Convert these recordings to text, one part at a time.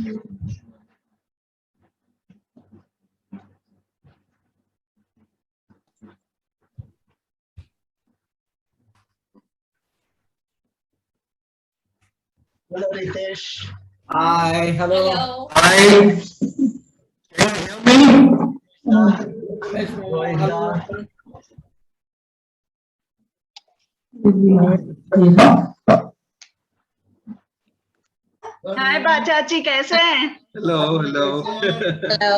Hello, Ritesh. Hi, hello. Hi. Can you hear me? Govinda. हाय बा चाची, कैसे हैं? Hello, hello. Hello.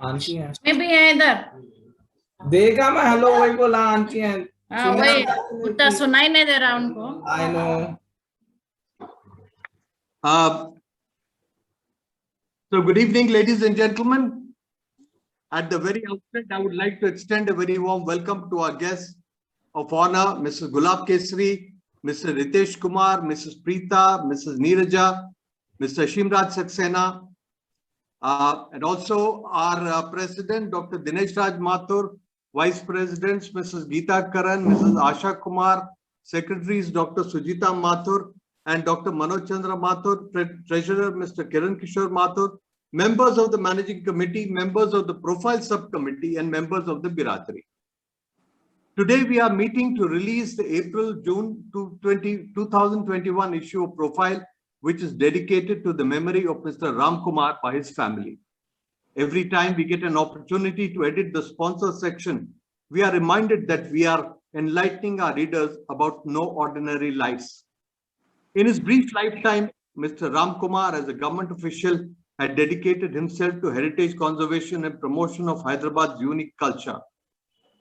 आंटी है, मैं भी है इधर। देखा मैं हेलो वही बोला आंटी है। हाँ वही, उतना सुनाई नहीं दे रहा उनको। I know. So good evening, ladies and gentlemen. At the very outset, I would like to extend a very warm welcome to our guests of honor, Mrs. Gulab Kesri, Mr. Ritesh Kumar, Mrs. Preeta, Mrs. Neeraja, Mr. Shimraj Saxena, and also our President, Dr. Dinesh Raj Mathur, Vice Presidents, Mrs. Geeta Karan, Mrs. Asha Kumar, Secretaries, Dr. Sujita Mathur, and Dr. Manoj Chandra Mathur, Treasurer, Mr. Kiran Kishore Mathur, members of the Managing Committee, members of the Profile Subcommittee, and members of the Biratari. Today, we are meeting to release the April-June 2021 issue of Profile, which is dedicated to the memory of Mr. Ram Kumar by his family. Every time we get an opportunity to edit the sponsor section, we are reminded that we are enlightening our readers about no ordinary lives. In his brief lifetime, Mr. Ram Kumar, as a government official, had dedicated himself to heritage conservation and promotion of Hyderabad's unique culture.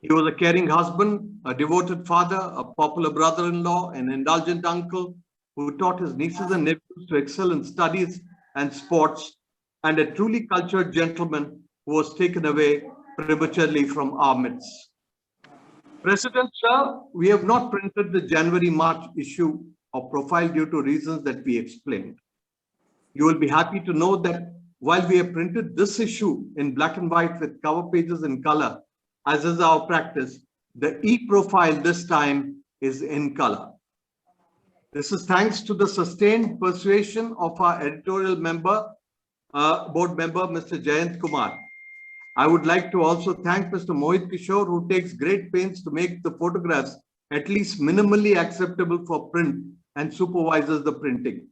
He was a caring husband, a devoted father, a popular brother-in-law, an indulgent uncle who taught his nieces and nephews to excel in studies and sports, and a truly cultured gentleman who was taken away prematurely from our midst. President Sir, we have not printed the January-March issue of Profile due to reasons that we explained. You will be happy to know that while we have printed this issue in black and white with cover pages in color, as is our practice, the e-profile this time is in color. This is thanks to the sustained persuasion of our editorial member, board member, Mr. Jayant Kumar. I would like to also thank Mr. Mohit Kishore, who takes great pains to make the photographs at least minimally acceptable for print and supervises the printing.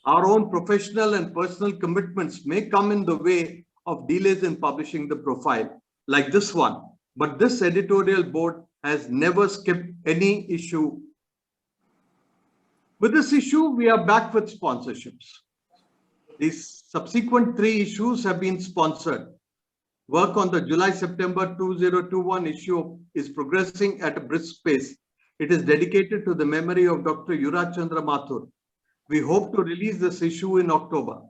Our own professional and personal commitments may come in the way of delays in publishing the profile, like this one, but this editorial board has never skipped any issue. With this issue, we are back with sponsorships. These subsequent 3 issues have been sponsored. Work on the July-September 2021 issue is progressing at a brisk pace. It is dedicated to the memory of Dr. Yuvraj Chandra Mathur. We hope to release this issue in October.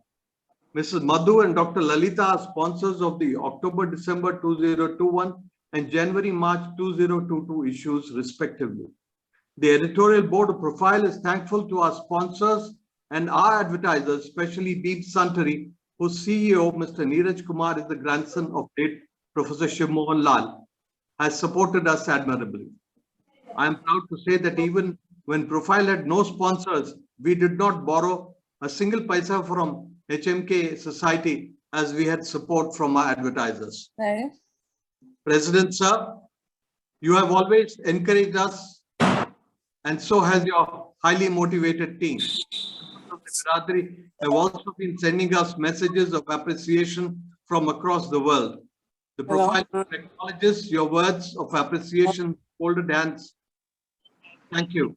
Mrs. Madhu and Dr. Lalita are sponsors of the October-December 2021 and January-March 2022 issues, respectively. The editorial board of Profile is thankful to our sponsors and our advertisers, especially Beam Santari, whose CEO, Mr. Neeraj Kumar, is the grandson of late Professor Shiv Mohan Lal, has supported us admirably. I am proud to say that even when Profile had no sponsors, we did not borrow a single paisa from HMK Society, as we had support from our advertisers. Right. President Sir, you have always encouraged us, and so has your highly motivated team. The have also been sending us messages of appreciation from across the world. The Profile acknowledges your words of appreciation, folded hands. Thank you.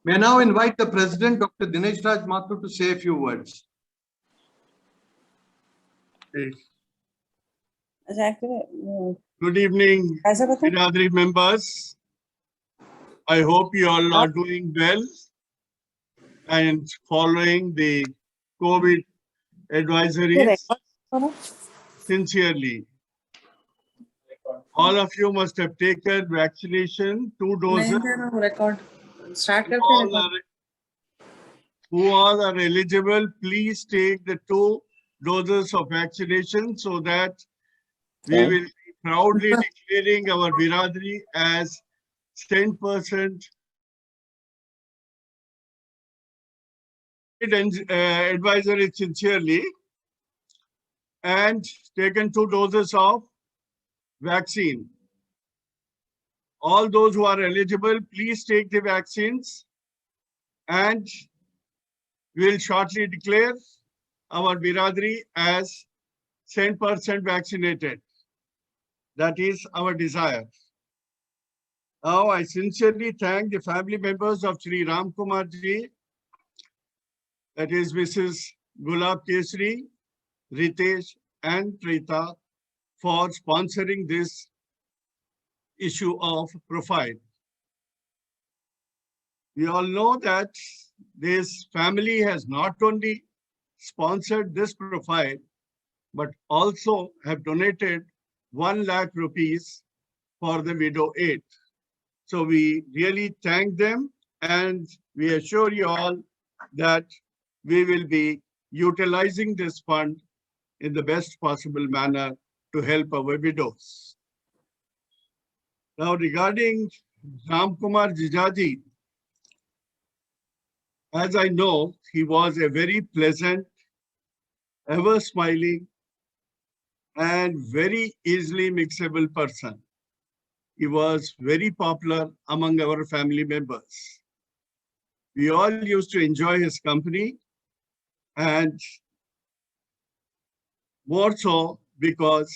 May I now invite the President, Dr. Dinesh Raj Mathur, to say a few words. Good evening, Biradari members. I hope you all are doing well and following the COVID advisories sincerely. All of you must have taken vaccination, 2 doses. Who all are eligible, please take the 2 doses of vaccination so that we will be proudly declaring our Biradari as 10% advisor is sincerely and taken 2 doses of vaccine. All those who are eligible, please take the vaccines and we will shortly declare our Biradari as 10% vaccinated. That is our desire. Now, I sincerely thank the family members of Shri Ram Kumar ji, that is Mrs. Gulab Kesri, Ritesh and Preeta, for sponsoring this issue of profile. We all know that this family has not only sponsored this profile, but also have donated 1 lakh rupees for the widow aid. So we really thank them and we assure you all that we will be utilizing this fund in the best possible manner to help our widows. Now regarding Ram Kumar Jijaji, as I know, he was a very pleasant, ever smiling and very easily mixable person. He was very popular among our family members. We all used to enjoy his company, and more so because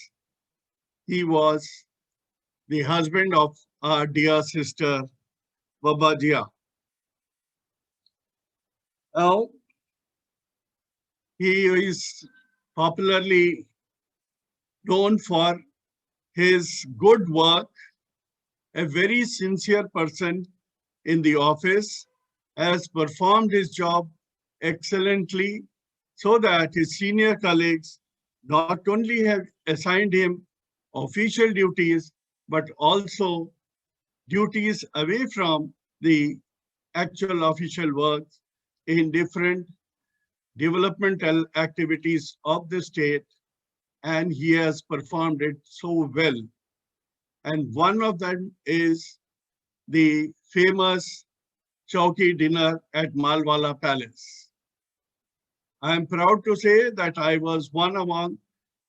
he was the husband of our dear sister, Baba Jia. Now, he is popularly known for his good work, a very sincere person in the office, has performed his job excellently so that his senior colleagues not only have assigned him official duties, but also duties away from the actual official work in different developmental activities of the state, and he has performed it so well. And one of them is the famous Chowki dinner at Malwala Palace. I am proud to say that I was one among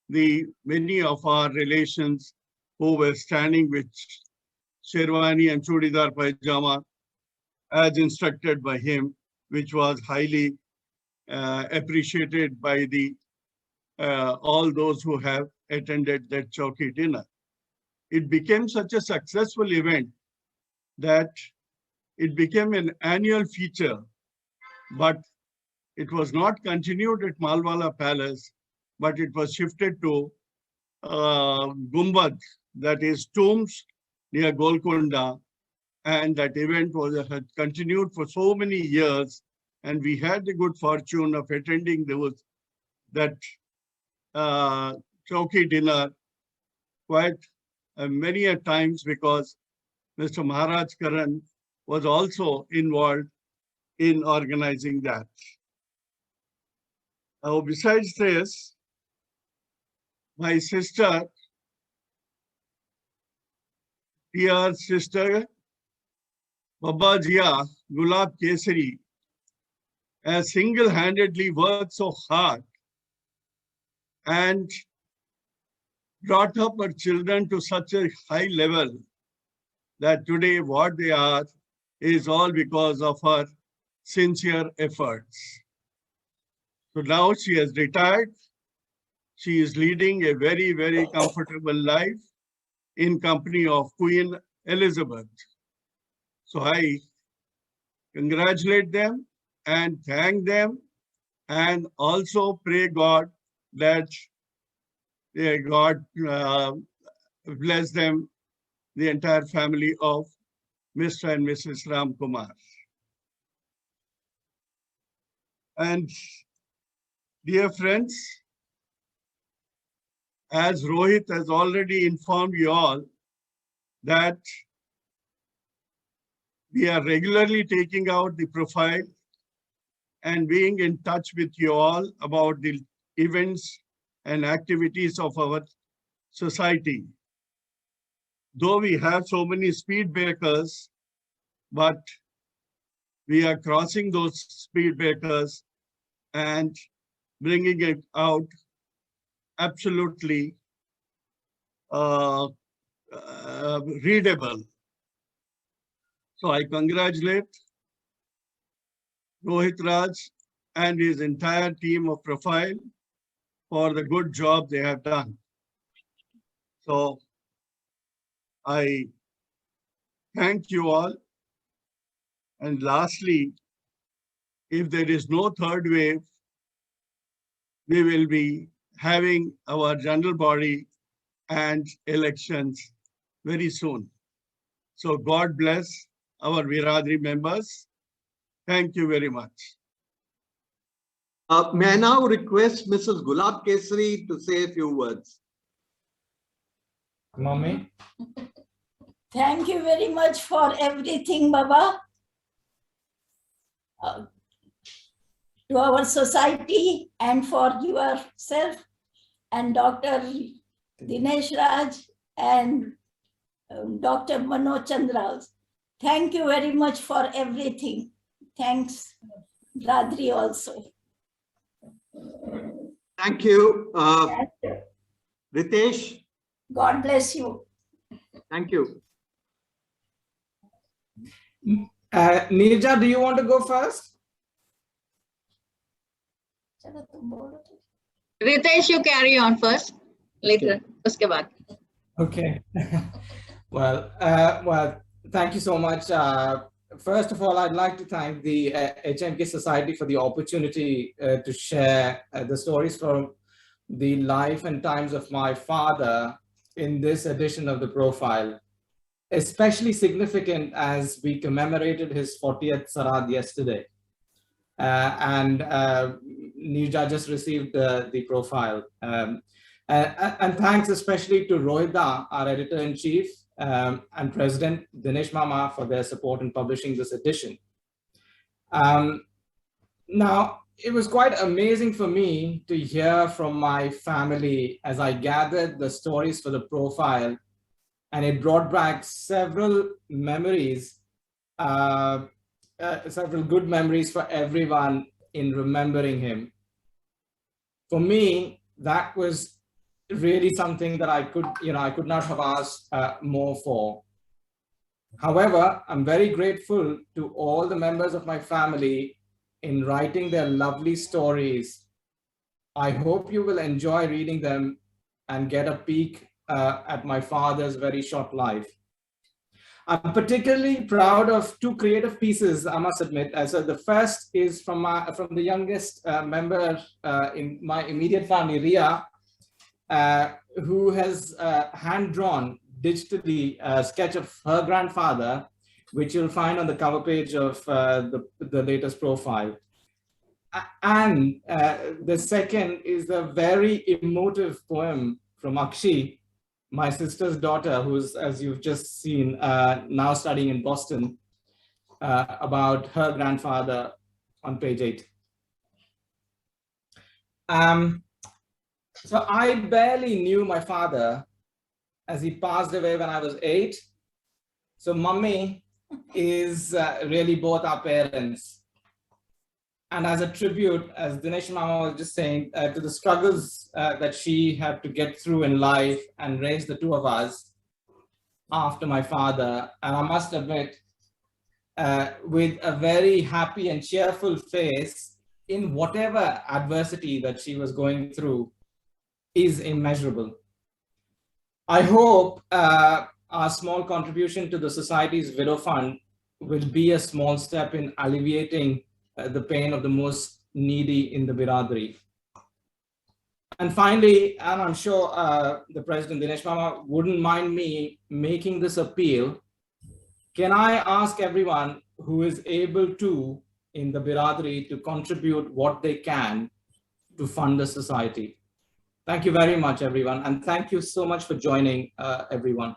the many of our relations who were standing with Sherwani and Chudidar Pajama as instructed by him, which was highly appreciated by the all those who have attended that Chowki dinner. It became such a successful event that it became an annual feature, but it was not continued at Malwala Palace, but it was shifted to Gumbad, that is Tombs near Golconda, and that event had continued for so many years, and we had the good fortune of attending that Chowki dinner quite many a times, because Mr. Maharaj Karan was also involved in organizing that. Now, besides this, my sister, dear sister Baba Jia Gulab Kesri, has single-handedly worked so hard and brought up her children to such a high level that today what they are is all because of her sincere efforts. So now she has retired. She is leading a very, very comfortable life in company of Queen Elizabeth. So I congratulate them and thank them, and also pray God that God bless them, the entire family of Mr. and Mrs. Ram Kumar. And dear friends, as Rohit has already informed you all that we are regularly taking out the profile and being in touch with you all about the events and activities of our society. Though we have so many speed breakers, but we are crossing those speed breakers and bringing it out absolutely readable. So I congratulate Rohit Raj and his entire team of Profile for the good job they have done. So I thank you all. And lastly, if there is no third wave, we will be having our general body and elections very soon. So God bless our Viradri members. Thank you very much. May I now request Mrs. Gulab Kesri to say a few words? Mommy. Thank you very much for everything, Baba. To our society and for yourself and Dr. Dinesh Raj and Dr. Manoj Chandra. Thank you very much for everything. Thanks, Radri also. Thank you. Ritesh, God bless you. thank you. Nirja, do you want to go first? Ritesh, you carry on first. Later, uske baad. Okay. Well, thank you so much. First of all, I'd like to thank the HMK Society for the opportunity to share the stories from the life and times of my father in this edition of the Profile. Especially significant as we commemorated his 40th Sarad yesterday. And Nirja just received the Profile. And thanks especially to Rohita, our editor-in-chief, and President Dinesh Mama for their support in publishing this edition. Now, it was quite amazing for me to hear from my family as I gathered the stories for the Profile, and it brought back several memories, several good memories for everyone in remembering him. For me, that was really something that I could not have asked more for. However, I'm very grateful to all the members of my family in writing their lovely stories. I hope you will enjoy reading them and get a peek at my father's very short life. I'm particularly proud of two creative pieces, I must admit. So the first is from the youngest member in my immediate family, Ria, who has hand-drawn digitally a sketch of her grandfather, which you'll find on the cover page of the latest Profile. And the second is a very emotive poem from Akshi, my sister's daughter, who's, as you've just seen, now studying in Boston, about her grandfather on page 8. So I barely knew my father as he passed away when I was 8. So Mummy is really both our parents. And as a tribute, as Dinesh Mama was just saying, to the struggles that she had to get through in life and raise the two of us after my father, and I must admit, with a very happy and cheerful face in whatever adversity that she was going through, is immeasurable. I hope our small contribution to the Society's Widow Fund will be a small step in alleviating the pain of the most needy in the Biradri. And finally, and I'm sure the President Dinesh Mama wouldn't mind me making this appeal, can I ask everyone who is able to in the Biradri to contribute what they can to fund the society? Thank you very much, everyone. And thank you so much for joining, everyone.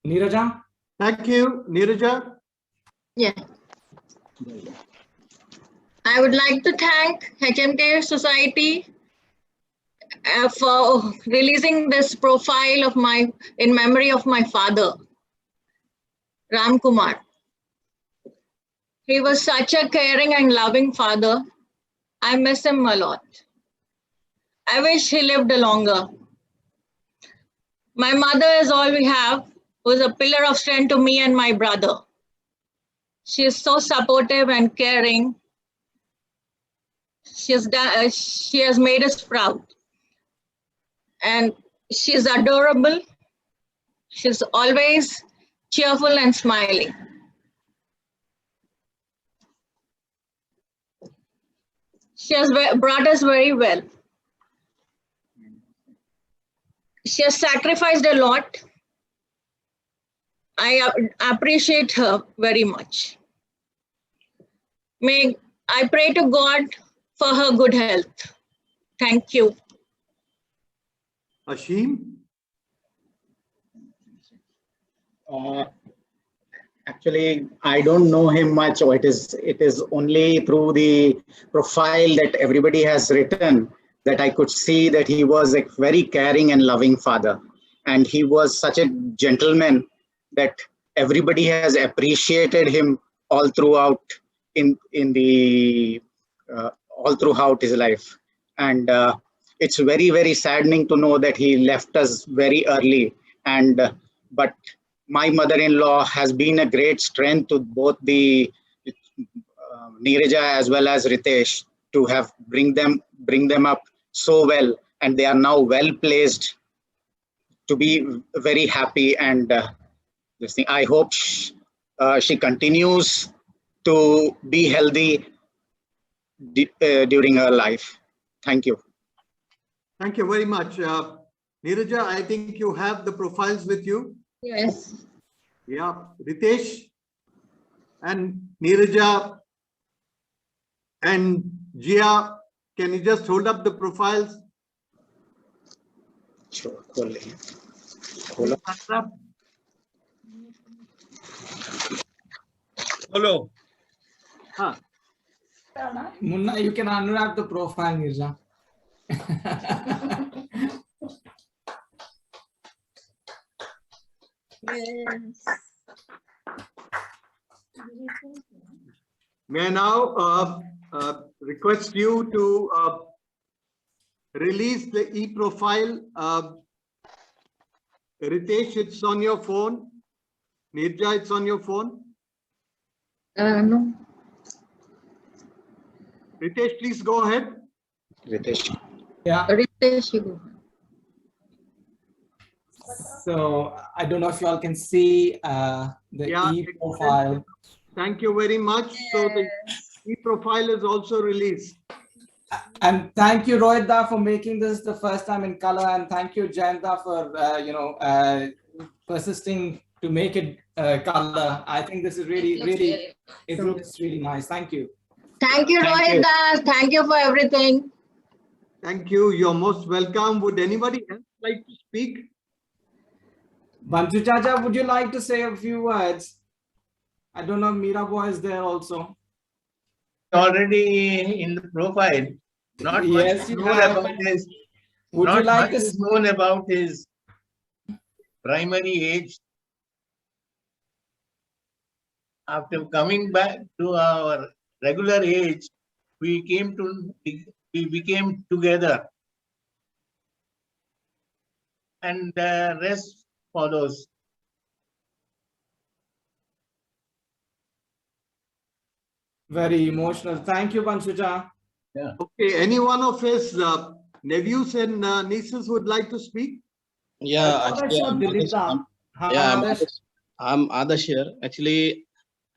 Neeraja? Thank you. Neeraja? Yeah. I would like to thank HMK Society for releasing this profile of in memory of my father, Ram Kumar. He was such a caring and loving father. I miss him a lot. I wish he lived longer. My mother is all we have, who is a pillar of strength to me and my brother. She is so supportive and caring. She has made us proud. And she is adorable. She's always cheerful and smiling. She has brought us very well. She has sacrificed a lot. I appreciate her very much. I pray to God for her good health. Thank you. Ashim? Actually, I don't know him much. So it is only through the profile that everybody has written that I could see that he was a very caring and loving father. And he was such a gentleman that everybody has appreciated him all throughout all throughout his life. And it's very, very saddening to know that he left us very early. But my mother-in-law has been a great strength to both the Neeraja as well as Ritesh to have bring them up so well, and they are now well placed to be very happy. And this thing, I hope she continues to be healthy during her life. Thank you. Thank you very much. Neeraja, I think you have the profiles with you. Yes. Yeah, Ritesh and Neeraja and Jia, can you just hold up the profiles? Sure. Hello. Huh. Munna, you can unwrap the profile, Nirja. Yes. May I now request you to release the e-profile. Ritesh, it's on your phone. Neeraja, it's on your phone. No. Ritesh, please go ahead. Ritesh. Yeah. Ritesh, you go. So I don't know if you all can see the Yeah, e-profile. Thank you very much. So the e-profile is also released. And thank you, Rohit for making this the first time in color. And thank you, Jayanta, for persisting to make it color. I think this is it looks really nice. Thank you. Thank you, Rohit Das. Thank you for everything. Thank you. You're most welcome. Would anybody else like to speak? Bantu Chacha, would you like to say a few words? I don't know if Meera Boy is there also. Already in the profile. Not Yes, much you known have. about his. Would you Not like much to? is known about his primary age. After coming back to our regular age, we became together, and the rest follows. Very emotional. Thank you, Bansuja. Yeah. Okay, any one of his nephews and nieces would like to speak? Yeah, actually, I'm Adarsh here. Actually,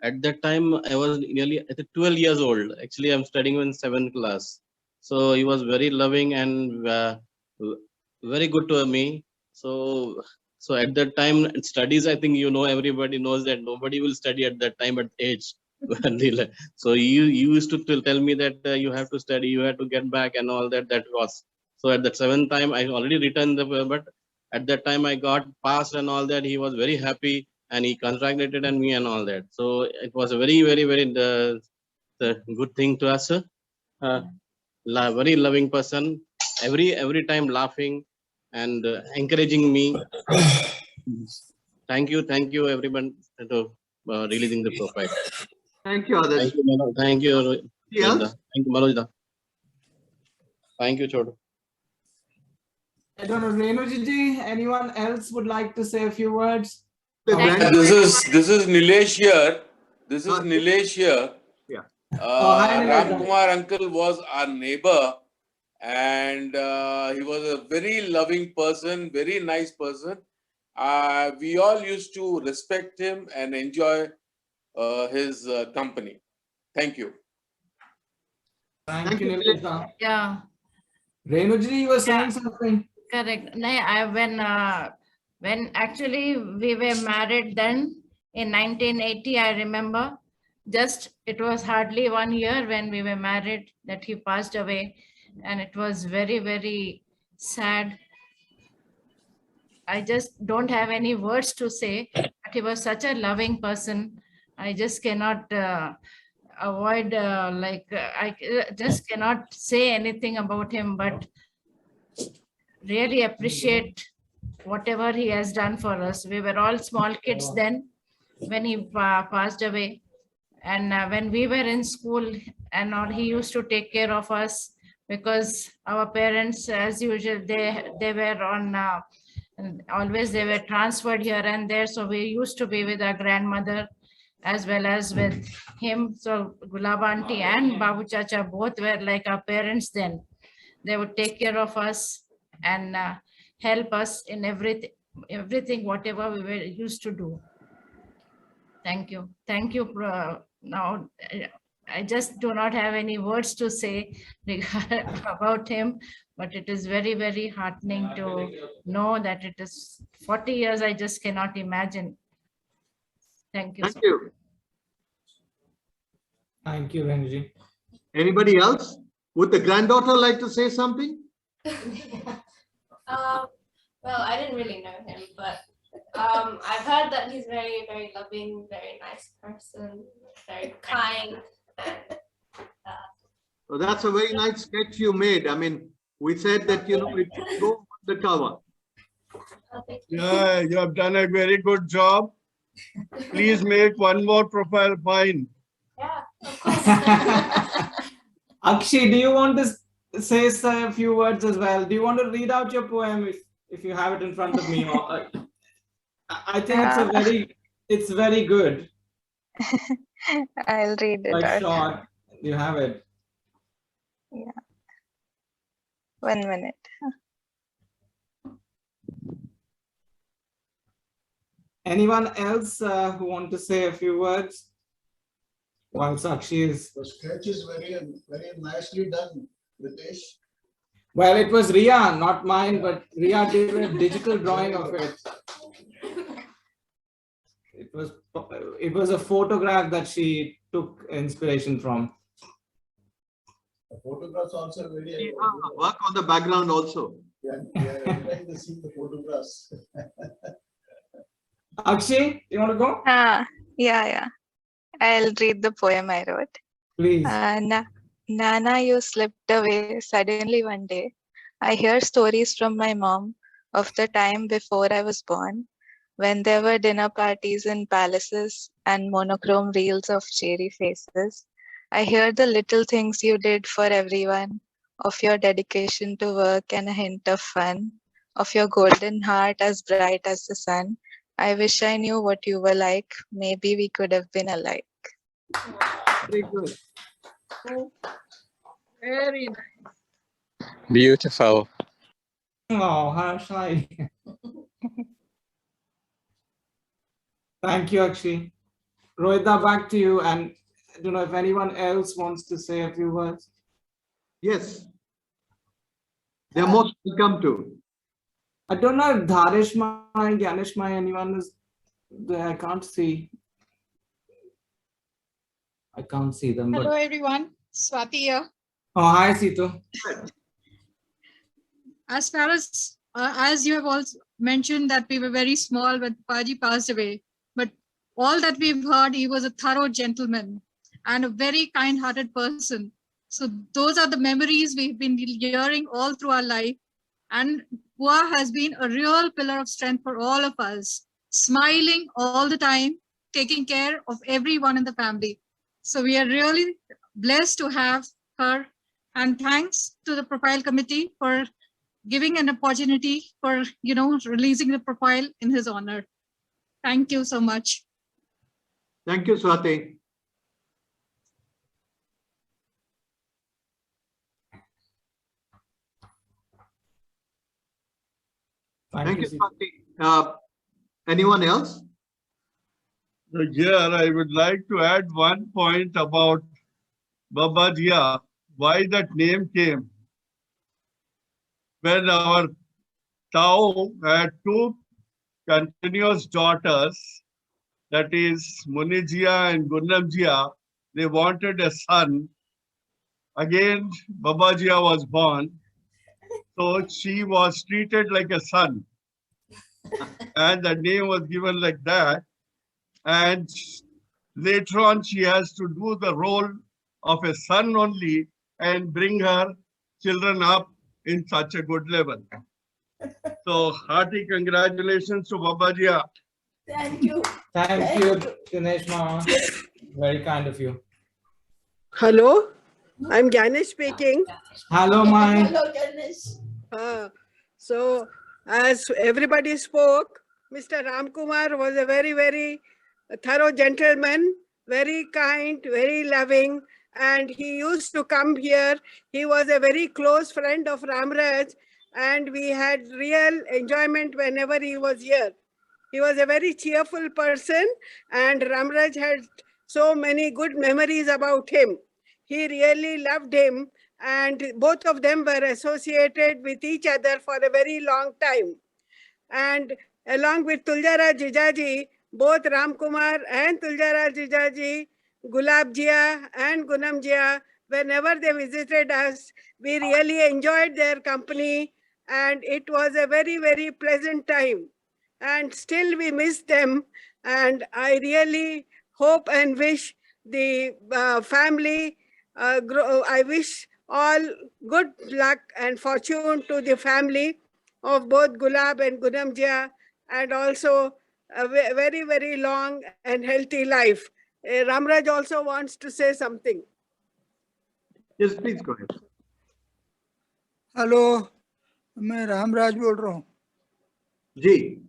at that time, I was nearly 12 years old. Actually, I'm studying in 7th class. So he was very loving and very good to me. So at that time, studies, I think everybody knows that nobody will study at that time at age. So you used to tell me that you have to study, you have to get back and all that. That was so at that 7th time I already returned but at that time I got passed and all that. He was very happy and he congratulated on me and all that. So it was a very the good thing to us. Very loving person. Every time laughing and encouraging me. Thank you, everyone, to releasing the profile. Thank you, Adarsh. Thank you, Manoj. Thank you, Yes. Rohitda. Thank you, Manoj. Thank you, Chodu. I don't know, Renuji ji, anyone else would like to say a few words? The Thank grand- This is Nilesh here. This is Uh, Nilesh here. Yeah. Hi, Nilesh. Ramkumar uncle was our neighbor, and he was a very loving person, very nice person. We all used to respect him and enjoy his company. Thank you. Thank you, Nilesh. Da. Yeah, Renuji, you were saying something. correct. When actually we were married then in 1980, I remember. Just it was hardly 1 year when we were married that he passed away, and it was very, very sad. I just don't have any words to say, but he was such a loving person. I just cannot avoid, I just cannot say anything about him, but really appreciate whatever he has done for us. We were all small kids then when he passed away. And when we were in school and all, he used to take care of us because our parents, as usual, they were on, and always they were transferred here and there. So we used to be with our grandmother as well as with him. So Gulab auntie and Babu Chacha both were like our parents then. They would take care of us and help us in everything, whatever we were used to do. Thank you. Thank you. Now, I just do not have any words to say about him, but it is very, very heartening to know that it is 40 years. I just cannot imagine. Thank you. Thank you. Thank you, Renuji. Anybody else? Would the granddaughter like to say something? Well, I didn't really know him, but I've heard that he's very, very loving, very nice person, very kind. And, Well, that's a very nice sketch you made. I mean, we said that, it should go on the cover. Yeah, you have done a very good job. Please make one more profile fine. yeah, of course. Akshi, do you want to say a few words as well? Do you want to read out your poem if you have it in front of me? Or, I think it's very good. I'll read it Quite out. short. You have it. Yeah. 1 minute. Anyone else who want to say a few words? While Sakshi is. The sketch is very, very nicely done, Ritesh. Well, it was Ria, not mine, but Ria did a digital drawing of it. It was a photograph that she took inspiration from. The photographs also very. Work on the background also. Yeah, trying to see the photographs. Akshay, you want to go? Yeah. I'll read the poem I wrote. Please. Nana, you slipped away suddenly one day. I hear stories from my mom of the time before I was born, when there were dinner parties in palaces and monochrome reels of cheery faces. I hear the little things you did for everyone, of your dedication to work and a hint of fun, of your golden heart as bright as the sun. I wish I knew what you were like. Maybe we could have been alike. Very good. Very nice. Beautiful. Oh, how shy. Thank you, Akshay. Rohita, back to you. And I don't know if anyone else wants to say a few words. Yes. They're most welcome to. I don't know if Dharishma and Gyaneshma, anyone is there. I can't see. I can't see them. Hello, But... everyone. Swati here. Oh, hi, Situ. As far as you have also mentioned that we were very small when Paji passed away, but all that we've heard, he was a thorough gentleman. and a very kind-hearted person. So those are the memories we've been hearing all through our life. And Bua has been a real pillar of strength for all of us, smiling all the time, taking care of everyone in the family. So we are really blessed to have her. And thanks to the profile committee for giving an opportunity for, releasing the profile in his honor. Thank you so much. Thank you, Swati. Thank you, Swati. Anyone else? So here I would like to add one point about Baba Jia, why that name came. When our Tao had two continuous daughters, that is Munijia and Gundamjia, they wanted a son. Again, Baba Jia was born. So she was treated like a son. And the name was given like that. And later on, she has to do the role of a son only and bring her children up in such a good level. So hearty congratulations to Baba Jia. Thank you. Thank you, Dinesh Mama. Very kind of you. Hello, I'm Ganesh speaking. Hello, my. Hello, Ganesh. So, as everybody spoke, Mr. Ramkumar was a very, very thorough gentleman, very kind, very loving, and he used to come here. He was a very close friend of Ramraj, and we had real enjoyment whenever he was here. He was a very cheerful person, and Ramraj had so many good memories about him. He really loved him, and both of them were associated with each other for a very long time. And along with Tuljara Jijaji, both Ramkumar and Tuljara Jijaji, Gulab Jia and Gunam Jia, whenever they visited us, we really enjoyed their company, and it was a very, very pleasant time. And still we miss them, and I really hope and wish the family, I wish all good luck and fortune to the family of both Gulab and Gunam Jia, and also a very, very long and healthy life. Ramraj also wants to say something. Yes, please go ahead. Hello, मैं रामराज बोल रहा हूँ. जी.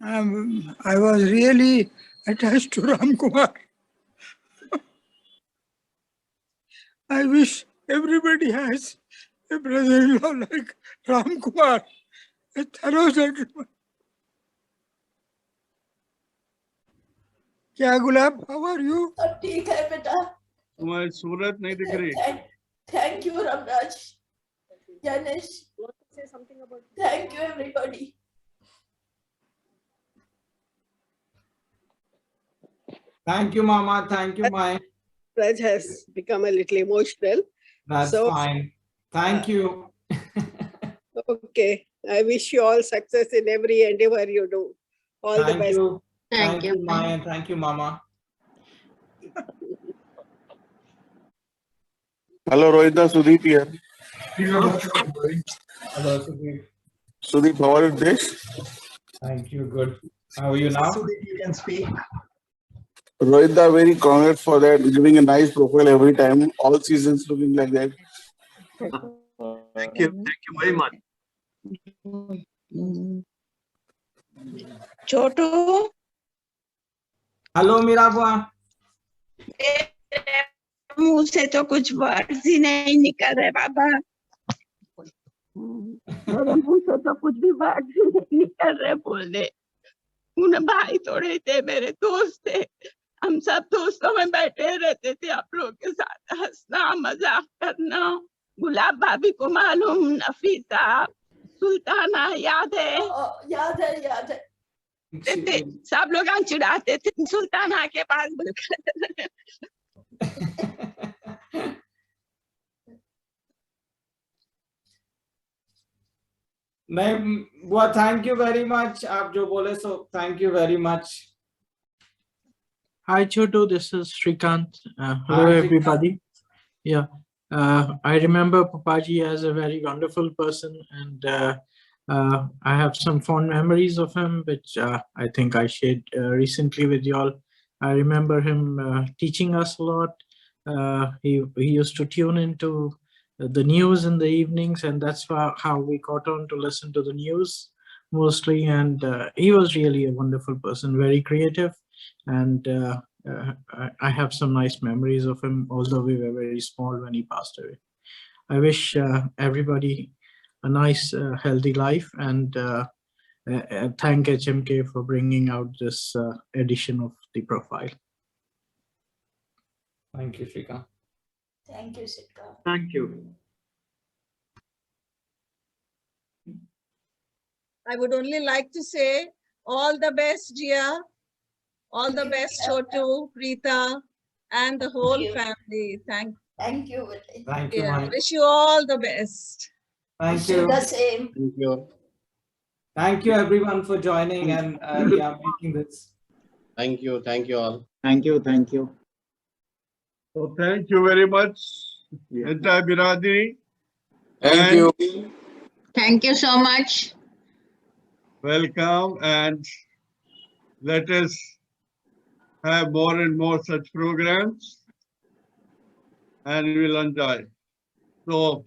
I was really attached to Ramkumar. I wish everybody has a brother-in-law like Ramkumar, a thorough gentleman. क्या गुलाब? How are you? सब ठीक है बेटा. तुम्हारी सूरत नहीं दिख रही. Thank you, Ramraj. Ganesh. Say something about. Thank you, everybody. Thank you, Mama. Thank you, Mai. Raj has become a little emotional. That's fine. Thank you. Okay. I wish you all success in every endeavor you do. All the best. You. Thank you, Mai, and thank you, Mama. Hello, Rohita, Sudeep here. Hello, Sudeep. Sudeep, how are you today? Thank you. Good. How are you now? Sudeep, you can speak. Rohita, very congrats for that, giving a nice profile every time. All seasons looking like that. Thank you very much. Chotu. Hello, Mirabua. मुंह से तो कुछ words ही नहीं निकल रहे बाबा. मेरे मुंह से तो कुछ भी वर्ड्स ही नहीं निकल रहे बोलने. उन्हें भाई थोड़े थे, मेरे दोस्त थे. हम सब दोस्तों में बैठे रहते थे, आप लोगों के साथ हंसना मजाक करना. गुलाब भाभी को मालूम, नफीसा, सुल्ताना याद है? याद है, याद है. सब लोग चिढ़ाते थे सुल्ताना के पास. नहीं बुआ, थैंक यू वेरी मच. आप जो बोले so thank you very much. Hi, Chotu. This is Shrikant. Hello, Hi, everybody. Yeah, I remember Papaji as a very wonderful person, and I have some fond memories of him, which I think I shared recently with you all. I remember him teaching us a lot. He used to tune into the news in the evenings, and that's how we got on to listen to the news mostly. And he was really a wonderful person, very creative, and I have some nice memories of him, although we were very small when he passed away. I wish everybody a nice, healthy life, and thank HMK for bringing out this edition of the profile. Thank you, Shrikant. Thank you, Shrikant. Thank you. I would only like to say all the best, Jia. All the best, Chotu, Preeta, and the whole family. Thank you. Thank you, Yeah, Mike. wish you all the best. Thank you. The same. Thank you. Thank you, everyone, for joining and making this. Thank you. Thank you all. Thank you. Thank you. So thank you very much, entire Biradari. Thank you. Thank you so much. Welcome, and let us have more and more such programs, and we will enjoy. So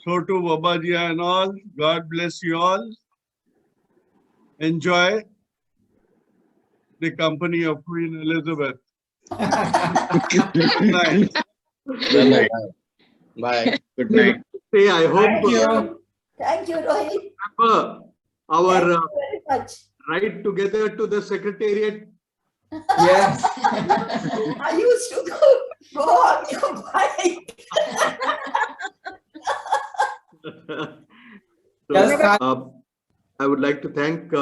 to Babaji and all, God bless you all. Enjoy the company of Queen Elizabeth. Good night. Good night. Bye. Good night. Hey, I hope Thank you. Thank you, Rohit. remember our Thank you very much. ride together to the secretariat. Yes. I used to go on your bike. I would like to thank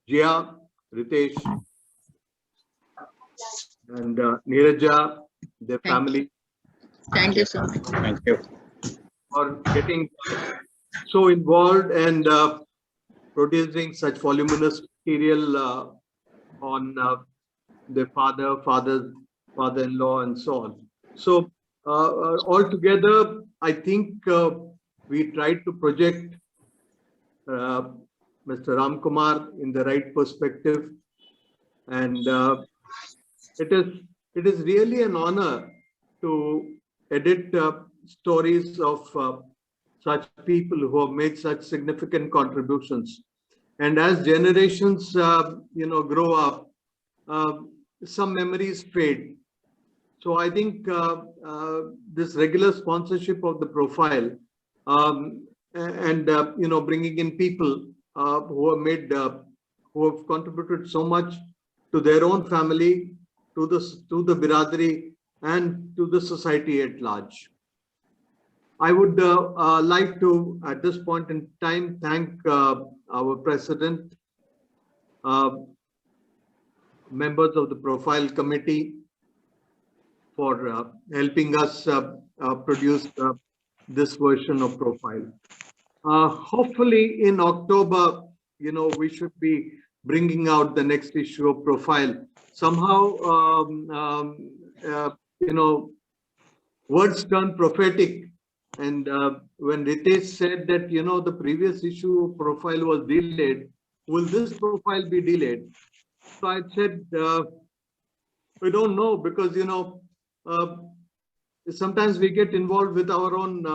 Jia, Ritesh, and Neeraja, their family. Thank you so much. Thank you. For getting so involved and producing such voluminous material on their father-in-law, and so on. So altogether, I think we tried to project Mr. Ramkumar in the right perspective, and it is really an honor to edit stories of such people who have made such significant contributions. And as generations grow up, some memories fade. So I think this regular sponsorship of the profile and bringing in people who have contributed so much to their own family, to the Biradari, and to the society at large. I would like to, at this point in time, thank our president, members of the profile committee for helping us produce this version of profile. Hopefully in October, we should be bringing out the next issue of profile. Somehow, words turn prophetic. And when Ritesh said that, the previous issue of profile was delayed, will this profile be delayed? So I said, we don't know, because, sometimes we get involved with our own,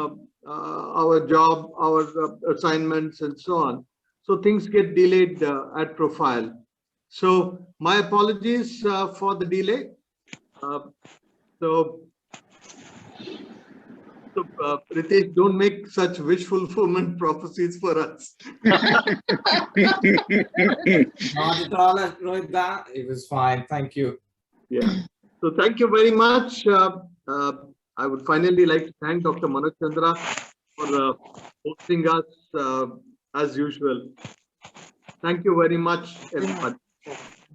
our job, our assignments, and so on. So things get delayed at profile. So my apologies for the delay. Ritesh, don't make such wish fulfillment prophecies for us. Not at all, Rohit. It was fine. Thank you. Yeah. So thank you very much. I would finally like to thank Dr. Manoj Chandra for hosting us as usual. Thank you very much, everybody.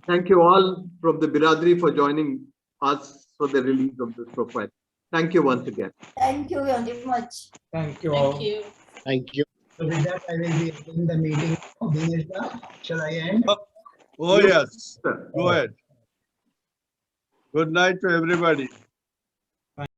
Thank you all from the Biradari for joining us for the release of this profile. Thank you once again. Thank you very much. Thank you all. Thank you. Thank you. So with that, I will be ending the meeting. Dinesh, shall I end? Oh, yes. Go ahead. Good night to everybody.